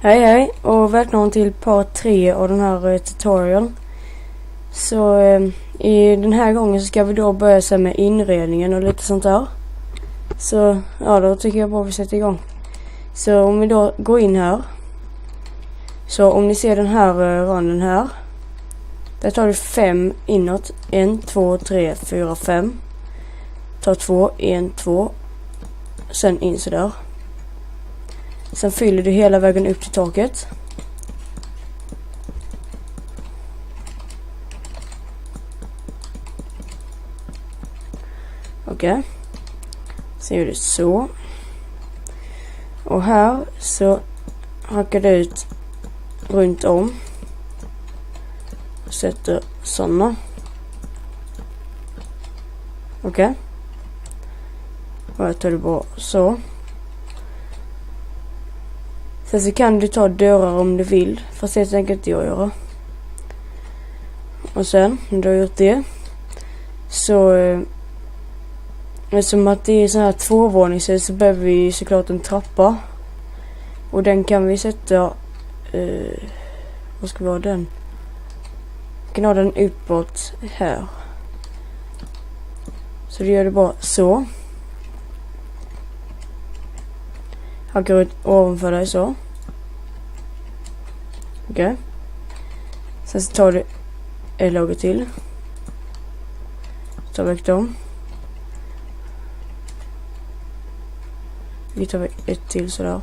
Hej hej och välkommen till part 3 av den här tutorial. Så i den här gången så ska vi då börja se med inredningen och lite sånt där. Så ja, då tycker jag bara vi sätter igång. Så om vi då går in här. Så om ni ser den här randen här. Där tar du 5 inåt. 1, 2, 3, 4, 5. Ta 2, 1, 2. Sen in så där. Sen fyller du hela vägen upp till taket. Okej. Så gör du så. Och här så hackar du ut runt om. Sätter såna. Okej. Och här tar du bara så. Sen så kan du ta dörrar om du vill. Fast det tänker inte jag göra. Och sen, när du har gjort det. Så eftersom att det är så här tvåvåningshus så behöver vi såklart en trappa. Och den kan vi sätta... vad ska vi ha den? Vi kan ha den uppåt här. Så det gör det bara så. Hackar ut ovanför dig så. Okej. Sen så tar du ett lager till. Ta väck dem. Vi tar väck ett till sådär.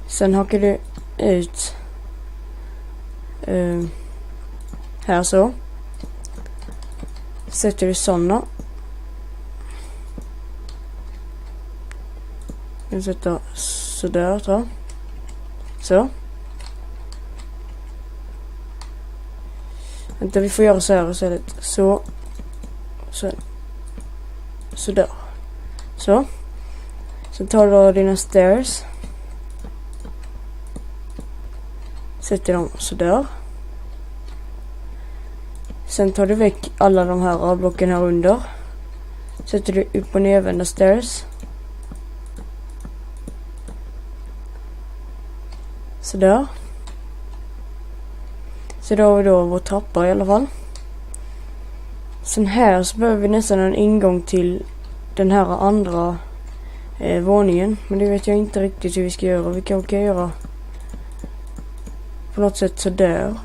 Sen hackar du ut här så. Sätter du såna. Jag sätter sådär tror jag. Så. Vänta, vi får göra så här istället. Så. Sådär. Så. Sen tar du då dina stairs. Sätter dem sådär. Sen tar du väck alla de här blocken här under. Sätter du upp och nervända stairs. Sådär. Så då har vi då vår trappa i alla fall. Sen här så behöver vi nästan en ingång till den här andra våningen. Men det vet jag inte riktigt hur vi ska göra. Vi kanske kan göra på något sätt sådär.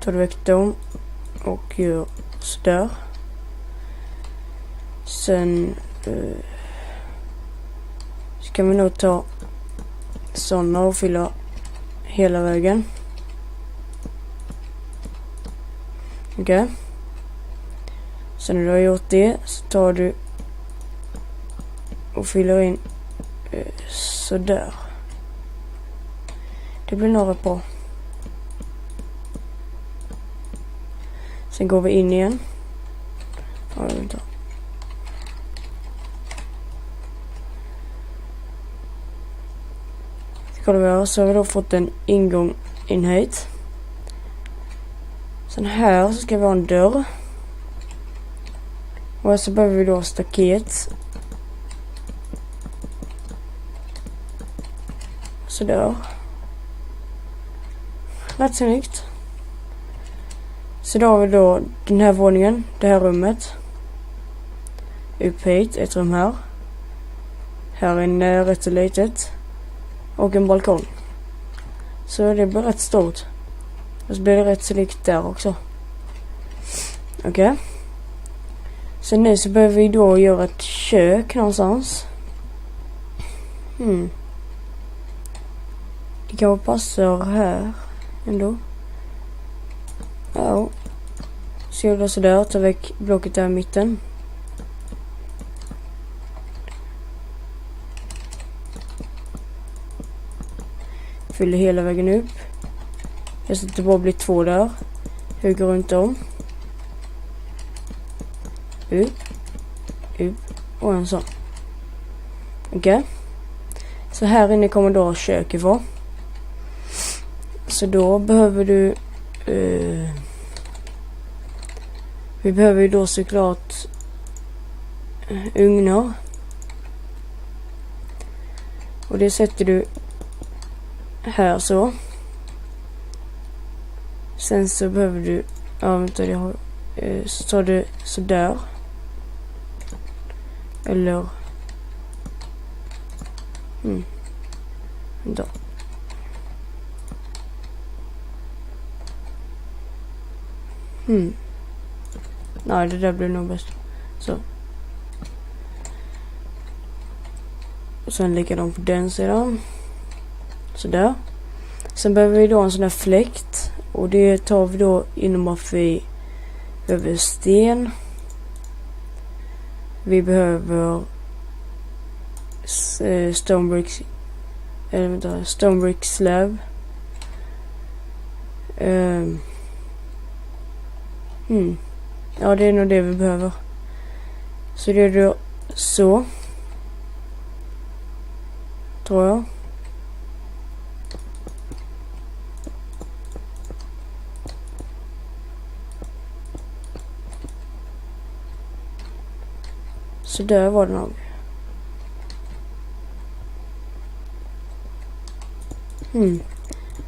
Tar du väck dem och gör sådär. Sen ska vi nog ta såna och fylla hela vägen. Okej. Sen när du har gjort det så tar du och fyller in sådär. Det blir nog bra. Sen går vi in igen. Så har vi då fått en ingång in hit. Sen här så ska vi ha en dörr. Och så behöver vi då staket. Sådär. Rätt snyggt. Så då har vi då den här våningen, det här rummet. Upp hit, ett rum här. Här inne rätt så litet. Och en balkong. Så det blir rätt stort. Och så blir det rätt så likt där också. Okej. Så nu så behöver vi då göra ett kök någonstans. Det kanske passar här ändå. Ja. Så gör det sådär. Ta väck blocket där i mitten. Fyller hela vägen upp. Jag sätter bara bli 2 där. Höger runt om. Upp. Och en sån. Okej. Så här inne kommer då köket vara. Så då behöver du Vi behöver ju då såklart ugnar. Och det sätter du här så. Sen så behöver du, ja vänta, jag har, så tar du sådär. Eller vänta. Nej, det där blir nog bäst. Så. Och sen likadant på den sidan. Sådär. Sen behöver vi då en sån här fläkt. Och det tar vi då inom att vi behöver sten. Vi behöver stonebrick slab. Ja, det är nog det vi behöver. Så det är då så. Tror jag. Så där var det nog.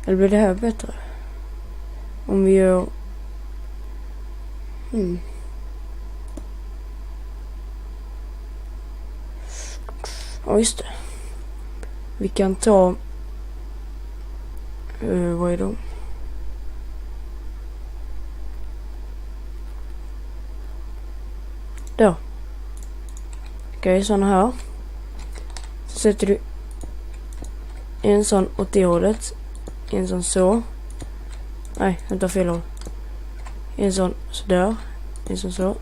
Eller blir det här bättre? Om vi gör... Ja, just det. Vi kan ta... vad är det? Då. Okej, sån här. Så sätter du en sån åt det hållet. En sån så. Nej, vänta, fel håll. En sån sådär. En sån så.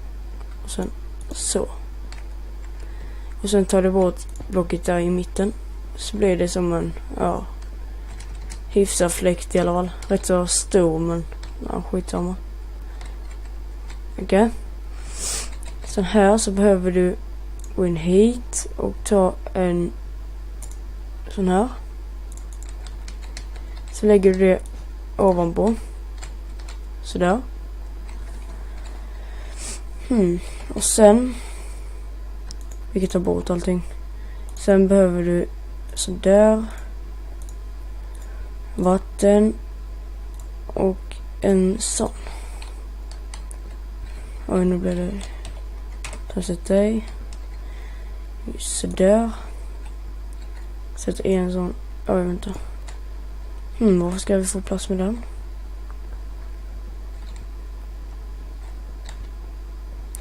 Och sen så. Och sen tar du bort blocket där i mitten. Så blir det som en, ja, hyfsad fläkt i alla fall. Rätt så stor, men ja, skitsamma. Okej. Sen här så behöver du gå in hit och ta en sån här. Så lägger du det ovanpå. Sådär. Och sen vi kan ta bort allting. Sen behöver du sådär vatten och en sån. Oj, nu blir det sätt dig. Sådär. Sätt en sån. Oj, vänta. Varför ska vi få plats med den?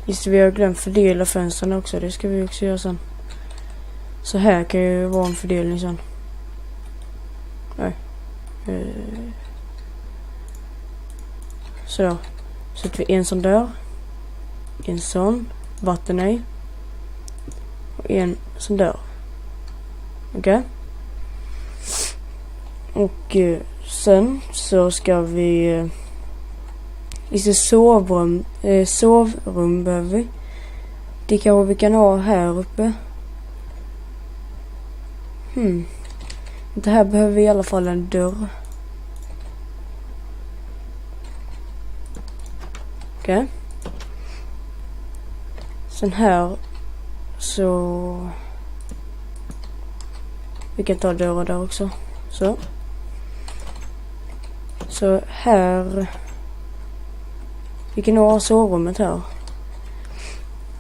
Just det, vi har glömt fördela fönstren också. Det ska vi också göra sen. Så här kan ju vara en fördelning sen. Nej. Så. Sätter vi en sån där. En sån. Vatten i. Och en sån där. Okej. Och sen så ska vi... Just sovrum behöver vi. Det kanske vi kan ha här uppe. Det här behöver vi i alla fall en dörr. Okej. Sen här så... Vi kan ta dörrar där också. Så. Så här... Vi kan ha sovrummet här.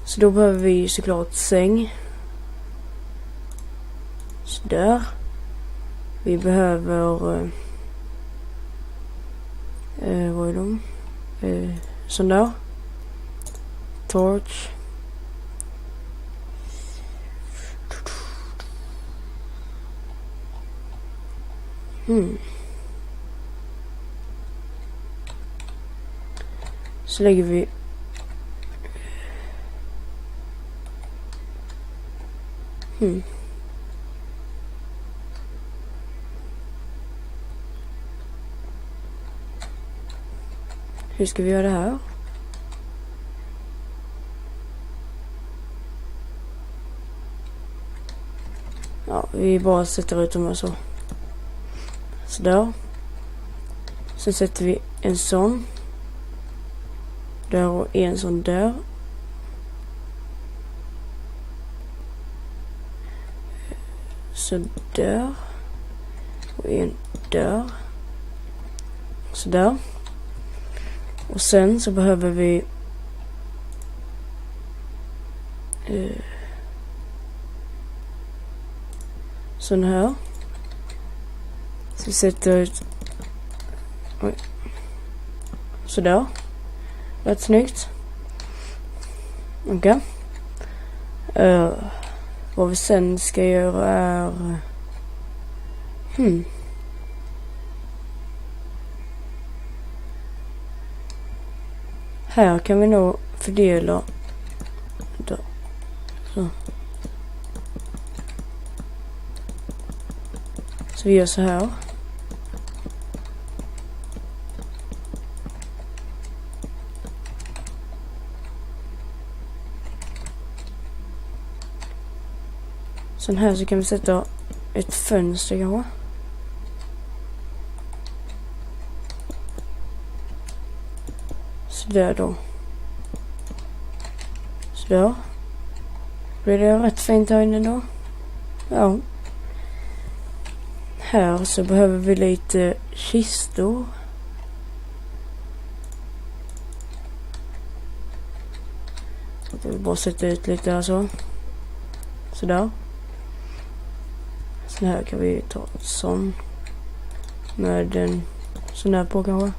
Så då behöver vi såklart säng. Så där. Vi behöver... vad är de? Sån där. Torch. Så lägger vi Hur ska vi göra det här? Ja, vi bara sätter ut dem här så. Sådär. Sen sätter vi en sån där och en sån där. Så där. Och en där. Så där. Och sen så behöver vi sån här. Så vi sätter ut. Oj. Så där. Rätt snyggt. Okej. Vad vi sen ska göra är här kan vi nog fördela där. Så vi gör så här. Sen här så kan vi sätta ett fönster kanske. Så där då. Så där. Blir det rätt fint här inne då? Ja. Här så behöver vi lite kistor. Jag vill bara sätta ut lite här så. Sådär. Sen här kan vi ta en sån. Med en sån här på kanske.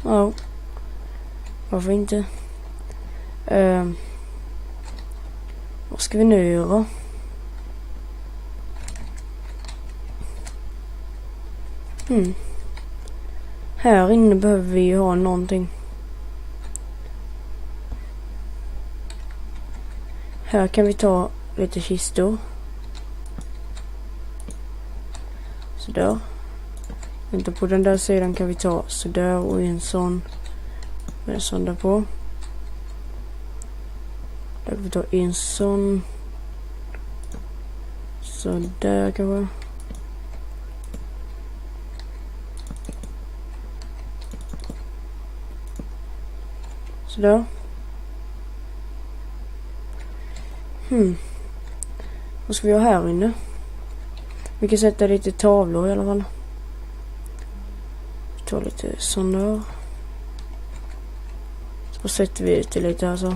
Ja. Varför inte? Vad ska vi nu göra? Här inne behöver vi ju ha någonting. Här kan vi ta lite kistor. Sådär. Inte på den där sidan kan vi ta sådär och en sån. Med en sån där på. Där kan vi ta en sån. Sådär kanske. Sådär. Vad ska vi ha här inne? Vi kan sätta lite tavlor i alla fall. Vi tar lite sådana. Så sätter vi ut lite här så.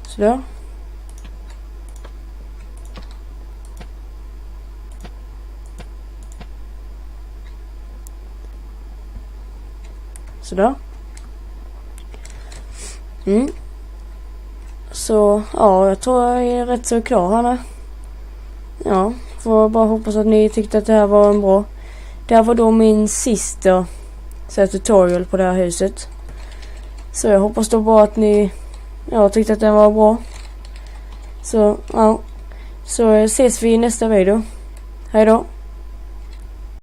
Sådär. Sådär. Så ja, jag tror jag är rätt så klar här nu. Ja, får bara hoppas att ni tyckte att det här var en bra. Det här var då min sista tutorial på det här huset. Så jag hoppas då bara att ni tyckte att det var bra. Så ja, så ses vi i nästa video. Hej då.